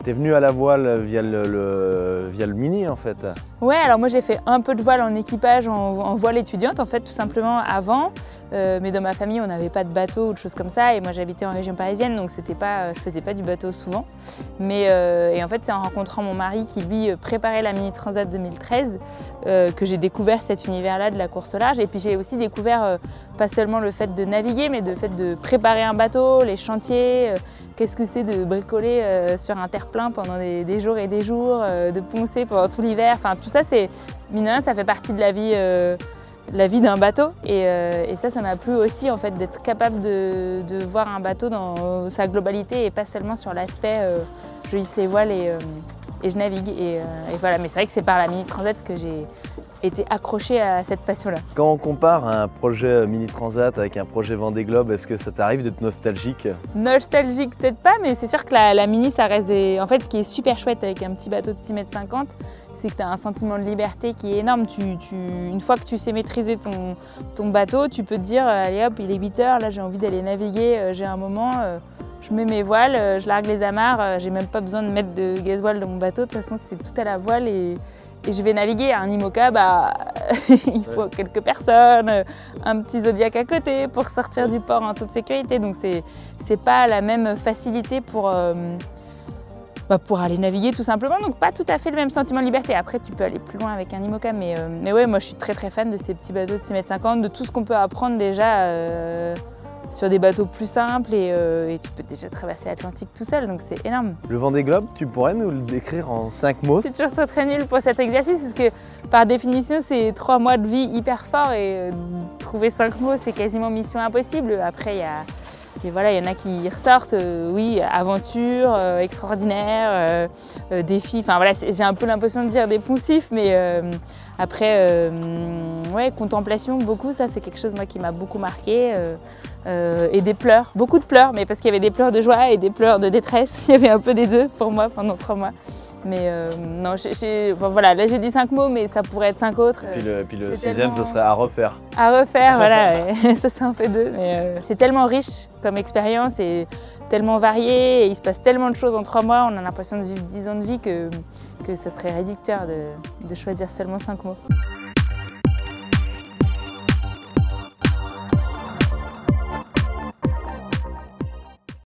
T'es venu à la voile via le mini en fait. Ouais, alors moi j'ai fait un peu de voile en équipage, en voile étudiante en fait, tout simplement avant. Mais dans ma famille, on n'avait pas de bateau ou de choses comme ça. Et moi j'habitais en région parisienne, donc je faisais pas du bateau souvent. Et en fait, c'est en rencontrant mon mari qui lui préparait la Mini Transat 2013 que j'ai découvert cet univers-là de la course au large. Et puis j'ai aussi découvert pas seulement le fait de naviguer, mais le fait de préparer un bateau, les chantiers, qu'est-ce que c'est de bricoler sur un terre-plein pendant des jours et des jours, de poncer pendant tout l'hiver. Enfin, tout ça, mine de rien, ça fait partie de la vie d'un bateau. Et ça m'a plu aussi en fait, d'être capable de voir un bateau dans sa globalité et pas seulement sur l'aspect je hisse les voiles et je navigue. Et voilà. Mais c'est vrai que c'est par la Mini Transat que j'ai été accrochée à cette passion-là. Quand on compare un projet Mini Transat avec un projet Vendée Globe, est-ce que ça t'arrive d'être nostalgique? Nostalgique peut-être pas, mais c'est sûr que la Mini, ça reste En fait, ce qui est super chouette avec un petit bateau de 6,50 m, c'est que tu as un sentiment de liberté qui est énorme. Une fois que tu sais maîtriser ton bateau, tu peux te dire allez hop, il est 8 h, là j'ai envie d'aller naviguer, j'ai un moment, je mets mes voiles, je largue les amarres, j'ai même pas besoin de mettre de gasoil dans mon bateau, de toute façon c'est tout à la voile et je vais naviguer. À un IMOCA, il faut quelques personnes, un petit Zodiac à côté pour sortir du port en toute sécurité. Donc c'est pas la même facilité pour aller naviguer tout simplement. Donc pas tout à fait le même sentiment de liberté. Après tu peux aller plus loin avec un IMOCA, mais ouais, moi je suis très fan de ces petits bateaux de 6,50 m, de tout ce qu'on peut apprendre déjà sur des bateaux plus simples et tu peux déjà traverser l'Atlantique tout seul, donc c'est énorme. Le Vendée Globe, tu pourrais nous le décrire en 5 mots? C'est toujours très nul pour cet exercice parce que par définition c'est 3 mois de vie hyper forts et trouver 5 mots c'est quasiment mission impossible. Après il y en a qui ressortent, oui, aventure, extraordinaire, défi, enfin voilà, j'ai un peu l'impression de dire des poncifs, mais après, ouais, contemplation, beaucoup, ça c'est quelque chose moi qui m'a beaucoup marqué, et des pleurs, beaucoup de pleurs, mais parce qu'il y avait des pleurs de joie et des pleurs de détresse, il y avait un peu des deux pour moi pendant 3 mois. Mais non, voilà, là j'ai dit 5 mots, mais ça pourrait être 5 autres. Et puis le sixième, ce serait à refaire. À refaire, voilà, ça c'est un peu deux. Mais c'est tellement riche comme expérience et tellement varié, et il se passe tellement de choses en 3 mois, on a l'impression de vivre 10 ans de vie que ça serait réducteur de choisir seulement 5 mots.